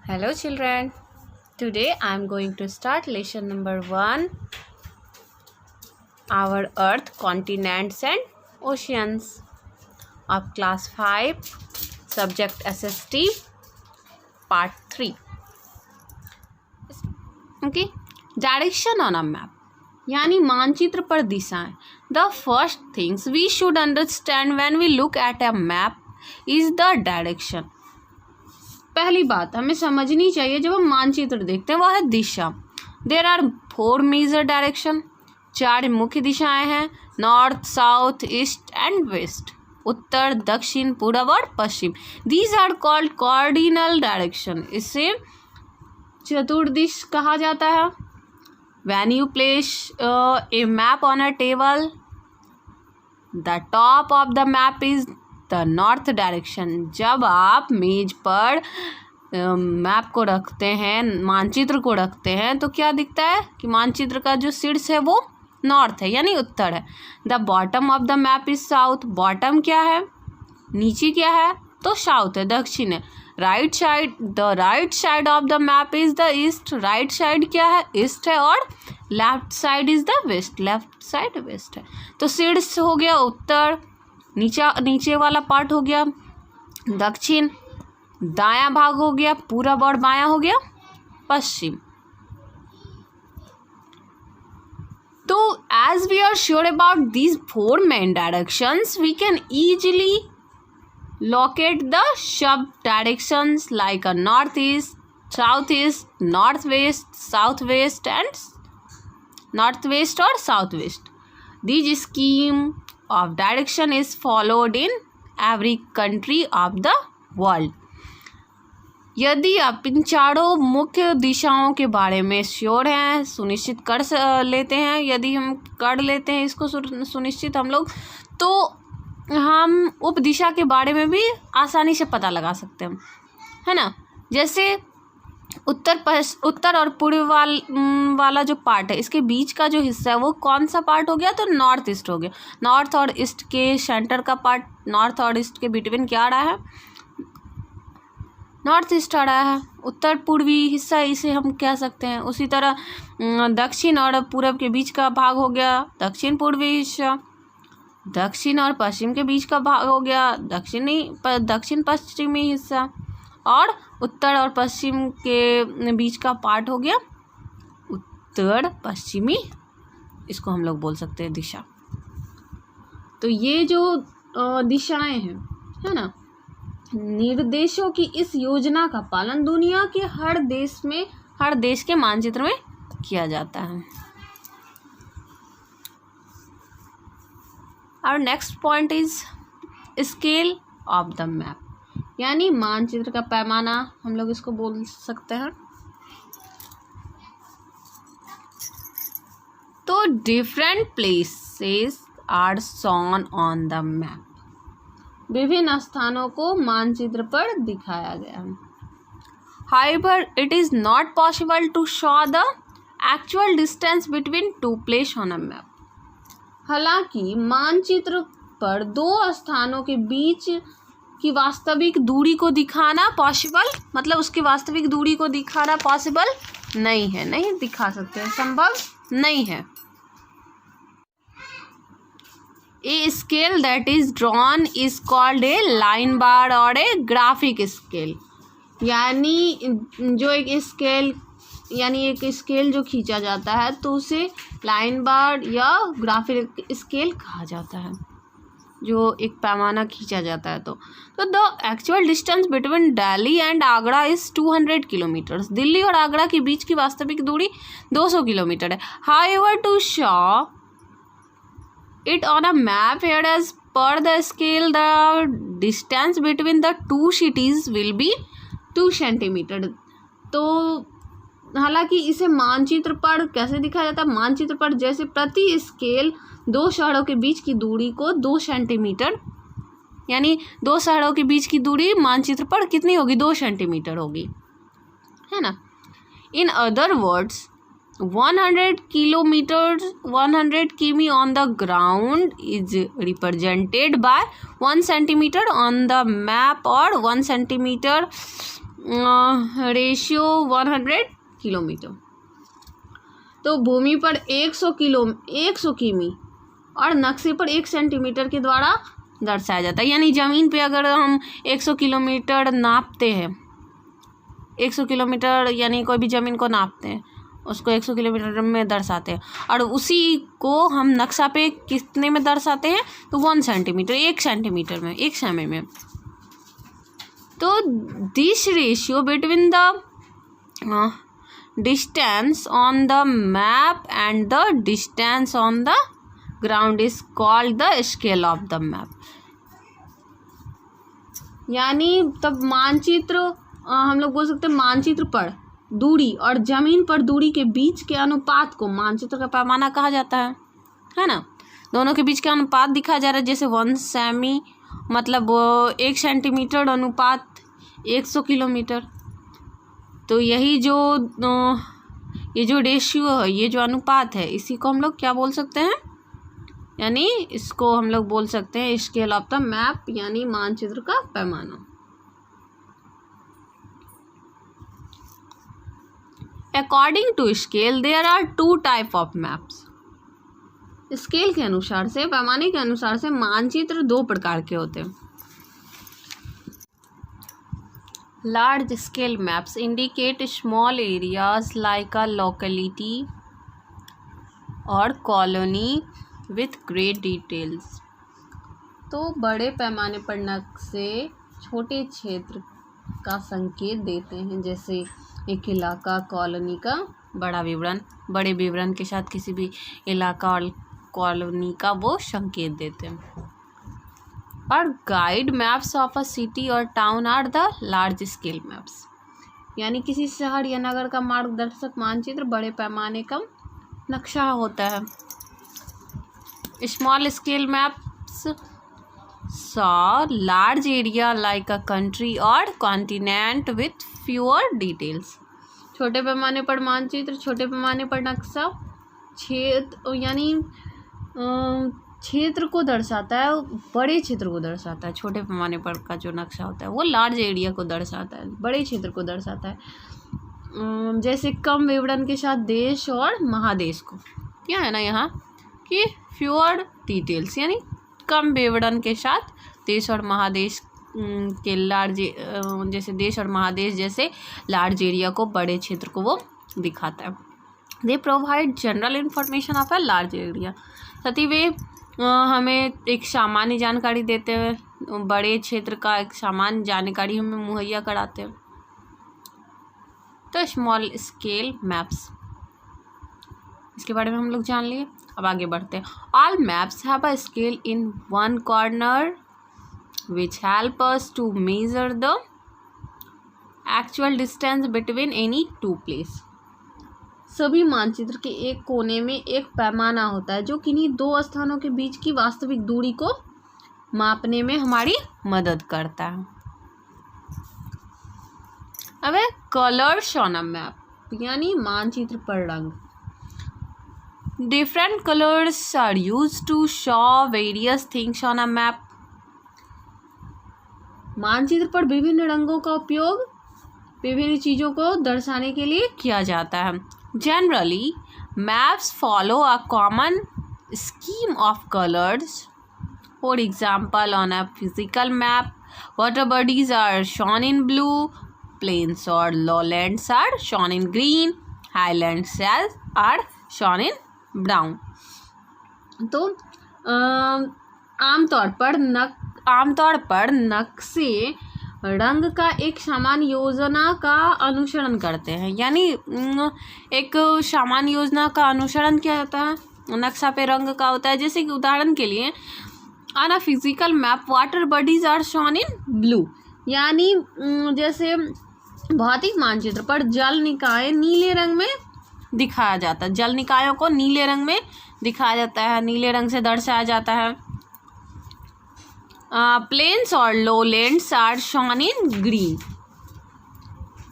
Hello children. Today I am going to start lesson number 1, our earth, continents and oceans of class 5, subject SST, part 3. Okay, direction on a map यानी मानचित्र पर दिशाएं. The first things we should understand when we look at a map is the direction. पहली बात हमें समझनी चाहिए जब हम मानचित्र देखते हैं वह है दिशा. There are 4 major direction. 4 मुख्य दिशाएं हैं. North, south, east and west. उत्तर, दक्षिण, पूर्व और पश्चिम. These are called cardinal direction. इसे चतुर्दिश कहा जाता है. When you place a map on a table, the top of the map is the north direction. जब आप मेज पर मैप को रखते हैं, मानचित्र को रखते हैं, तो क्या दिखता है कि मानचित्र का जो शीर्ष है वो नॉर्थ है यानी उत्तर है. The bottom of the map is south. Bottom क्या है, नीचे क्या है, तो साउथ है, दक्षिण है. Right side, the right side of the map is the east. Right side क्या है, ईस्ट है. और left side is the west. Left side west है. तो शीर्ष हो गया उत्तर, नीचे वाला पार्ट हो गया दक्षिण, दायां भाग हो गया पूरब और बायां हो गया पश्चिम. तो as we are sure about these 4 main directions, we can easily locate the sub directions like a northeast, southeast, northwest, southwest and northwest or southwest. This scheme of direction is followed in every country of the world. यदि आप इन चारों मुख्य दिशाओं के बारे में sure हैं, सुनिश्चित कर लेते हैं, यदि हम कर लेते हैं इसको सुनिश्चित हम लोग, तो हम उप दिशा के बारे में भी आसानी से पता लगा सकते हैं, है ना. जैसे उत्तर और पूर्व वाला जो पार्ट है, इसके बीच का जो हिस्सा है वो कौन सा पार्ट हो गया, तो नॉर्थ ईस्ट हो गया. नॉर्थ और ईस्ट के सेंटर का पार्ट, नॉर्थ और ईस्ट के बिटवीन क्या आ रहा है, नॉर्थ ईस्ट आ रहा है. उत्तर पूर्वी हिस्सा इसे हम कह सकते हैं. उसी तरह दक्षिण और पूर्व के बीच का भाग हो गया दक्षिण पूर्वी हिस्सा. दक्षिण और पश्चिम के बीच का भाग हो गया दक्षिण पश्चिमी हिस्सा. और उत्तर और पश्चिम के बीच का पार्ट हो गया उत्तर पश्चिमी, इसको हम लोग बोल सकते हैं दिशा. तो ये जो दिशाएं हैं, है ना, निर्देशों की इस योजना का पालन दुनिया के हर देश के मानचित्र में किया जाता है. Our next point is scale of the map, यानी मानचित्र का पैमाना हम लोग इसको बोल सकते हैं. तो different places are shown on the map. विभिन्न स्थानों को मानचित्र पर दिखाया गया है. However, it is not possible to show the actual distance between 2 places on a map. हालांकि मानचित्र पर 2 स्थानों के बीच की वास्तविक दूरी को दिखाना पॉसिबल, मतलब उसकी वास्तविक दूरी को दिखाना पॉसिबल नहीं है, नहीं दिखा सकते हैं, संभव नहीं है. A scale that is drawn is called a line bar और ए ग्राफिक स्केल. यानी जो एक स्केल जो खींचा जाता है तो उसे लाइन बार या ग्राफिक स्केल कहा जाता है, जो एक पैमाना खींचा जाता है. तो the actual distance between Delhi and Agra is 200 kilometres. Delhi और आगरा के बीच की वास्तविक दूरी 200 किलोमीटर है. However, to show it on a map here as per the scale, the distance between the 2 cities will be 2 centimetre. तो हालांकि इसे मानचित्र पर कैसे दिखाया जाता है, मानचित्र पर जैसे प्रति स्केल 2 शहरों के बीच की दूरी को 2 सेंटीमीटर, यानी 2 शहरों के बीच की दूरी मानचित्र पर कितनी होगी, 2 सेंटीमीटर होगी, है ना. इन अदर वर्ड्स 100 किमी on the ground is represented by 1 centimetre on the map और 1 सेंटीमीटर रेशियो 100 किलोमीटर। तो भूमि पर 100 किमी और नक्शे पर 1 सेंटीमीटर के द्वारा दर्शाया जाता है। यानी ज़मीन पे अगर हम 100 किलोमीटर नापते हैं, 100 किलोमीटर यानी कोई भी ज़मीन को नापते हैं, उसको 100 किलोमीटर में दर्शाते हैं, और उसी को हम नक्शा पे कितने में दर्शाते हैं, तो 1 सेंटीमीटर, 1 सेंटीमीटर में, 1 सेमी में। तो this ratio between the distance on the map and the distance on the ground is called the scale of the map. यानी तब मानचित्र, हम लोग बोल सकते हैं मानचित्र पर दूरी और जमीन पर दूरी के बीच के अनुपात को मानचित्र का पैमाना कहा जाता है ना। दोनों के बीच का अनुपात दिखाया जा रहा है, जैसे 1 सेमी मतलब 1 सेंटीमीटर अनुपात 100 किलोमीटर। तो यही जो ये जो रेशियो है, ये जो अनुपात है, इसी को हम लोग क्या बोल सकते हैं, यानी इसको हम लोग बोल सकते हैं स्केल ऑफ द मैप, यानी मानचित्र का पैमाना। According to scale there are 2 type of maps. Scale के अनुसार से, पैमाने के अनुसार से मानचित्र 2 प्रकार के होते हैं। Large scale maps indicate small areas like अ लोकेलिटी और कॉलोनी विथ ग्रेट डिटेल्स। तो बड़े पैमाने पर नक्शे छोटे क्षेत्र का संकेत देते हैं, जैसे एक इलाका, कॉलोनी का बड़ा विवरण, बड़े विवरण के साथ किसी भी इलाका और कॉलोनी का वो संकेत देते हैं। और guide maps of a city और town are the large scale maps. यानी किसी शहर या नगर का मार्गदर्शक मानचित्र बड़े पैमाने का नक्शा होता है। Small scale maps saw large area like a country और कॉन्टिनेंट विथ फ्यूअर डिटेल्स। छोटे पैमाने पर मानचित्र, छोटे पैमाने पर नक्शा क्षेत्र यानी क्षेत्र को दर्शाता है, बड़े क्षेत्र को दर्शाता है। छोटे पैमाने पर का जो नक्शा होता है वो लार्ज एरिया को दर्शाता है, बड़े क्षेत्र को दर्शाता है। जैसे कम विवरण के साथ देश और महादेश को, क्या है ना यहाँ कि फ्यूअर डिटेल्स, यानी कम विवरण के साथ देश और महादेश के लार्ज, जैसे देश और महादेश जैसे लार्ज एरिया को, बड़े क्षेत्र को वो दिखाता है। They provide general information of a large area. साथ ही वे हमें एक सामान्य जानकारी देते हैं, बड़े क्षेत्र का एक सामान्य जानकारी हमें मुहैया कराते हैं। तो स्मॉल स्केल मैप्स, इसके बारे में हम लोग जान लिए। अब आगे बढ़ते हैं। All maps have a scale in one corner which help us to measure the actual distance between any 2 place. सभी मानचित्र के एक कोने में एक पैमाना होता है जो किन्हीं 2 स्थानों के बीच की वास्तविक दूरी को मापने में हमारी मदद करता है। अब है कलर्स ऑन अ मैप, यानी मानचित्र पर रंग। Different colours are used to show various things on a map. मानचित्र पर विभिन्न रंगों का उपयोग विभिन्न चीज़ों को दर्शाने के लिए किया जाता है। Generally, maps follow a common scheme of colors. For example, on a physical map, water bodies are shown in blue, plains or lowlands are shown in green, highlands are shown in brown. तो आमतौर पर नक्शे रंग का एक सामान्य योजना का अनुसरण करते हैं। यानी एक सामान्य योजना का अनुसरण क्या होता है, नक्शा पे रंग का होता है। जैसे कि उदाहरण के लिए on a physical map water bodies are shown in blue, यानी जैसे भौतिक मानचित्र पर जल निकाय नीले रंग में दिखाया जाता है। जल निकायों को नीले रंग में दिखाया जाता है, नीले रंग से दर्शाया जाता है। प्लेन्स और lowlands are shown in green,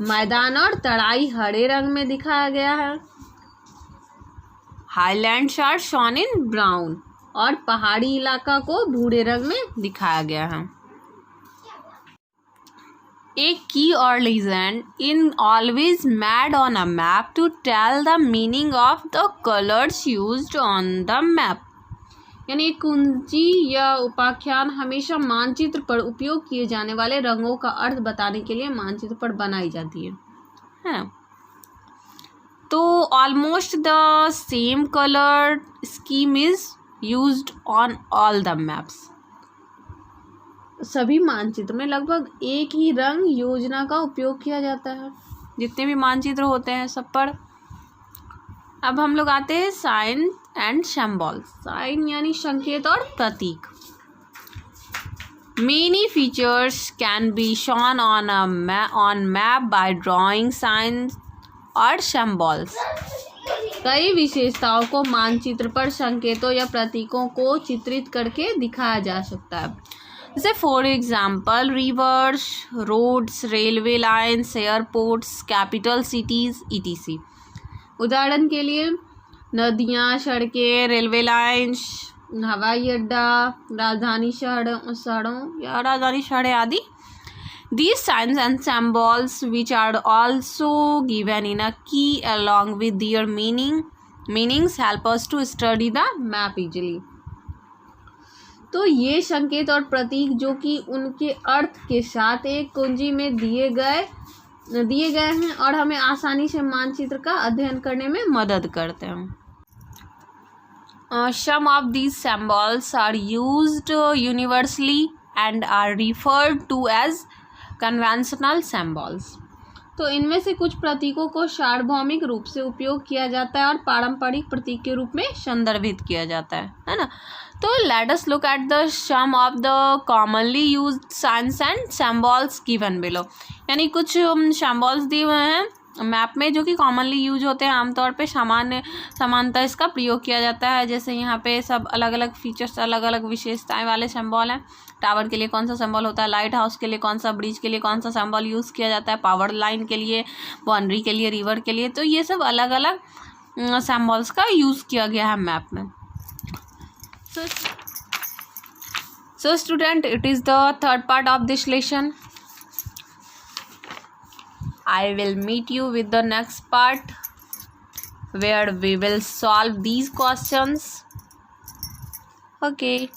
मैदान और तराई हरे रंग में दिखाया गया है। Highlands are shown in brown, और पहाड़ी इलाका को भूरे रंग में दिखाया गया है। A key or legend in always made on a map to tell the meaning of the colors used on the map. यानी एक कुंजी या उपाख्यान हमेशा मानचित्र पर उपयोग किए जाने वाले रंगों का अर्थ बताने के लिए मानचित्र पर बनाई जाती है। तो almost the same colour scheme is used on all the maps. सभी मानचित्र में लगभग एक ही रंग योजना का उपयोग किया जाता है, जितने भी मानचित्र होते हैं सब पर। अब हम लोग आते हैं साइन एंड सिंबल। साइन यानी संकेत और प्रतीक। Many features can be shown on map by drawing signs और सिंबल्स। कई विशेषताओं को मानचित्र पर संकेतों या प्रतीकों को चित्रित करके दिखाया जा सकता है। जैसे for example rivers, roads, railway lines, airports, capital cities ETC। उदाहरण के लिए नदियाँ, सड़कें, रेलवे लाइन्स, हवाई अड्डा, राजधानी शहरें आदि। These signs and symbols which are also given in a key along with their meanings help us to study the map easily। तो ये संकेत और प्रतीक जो कि उनके अर्थ के साथ एक कुंजी में दिए गए हैं और हमें आसानी से मानचित्र का अध्ययन करने में मदद करते हैं। Some of these symbols are used universally and are referred to as conventional symbols। तो इनमें से कुछ प्रतीकों को सार्वभौमिक रूप से उपयोग किया जाता है और पारंपरिक प्रतीक के रूप में संदर्भित किया जाता है ना। तो let us look at the some of the commonly used signs and symbols given below. यानी कुछ सिंबल्स दिए हुए हैं मैप में जो कि कॉमनली यूज होते हैं, आमतौर पे समानता इसका प्रयोग किया जाता है। जैसे यहाँ पे सब अलग अलग फीचर्स, अलग अलग विशेषताएं वाले सिंबल हैं। टावर के लिए कौन सा सिंबल होता है, लाइट हाउस के लिए कौन सा, ब्रिज के लिए कौन सा सिंबल यूज़ किया जाता है, पावर लाइन के लिए, बाउंड्री के लिए, रिवर के लिए। तो ये सब अलग अलग सिंबल्स का यूज़ किया गया है मैप में। So student, it is the third part of this lesson. I will meet you with the next part where we will solve these questions. Okay.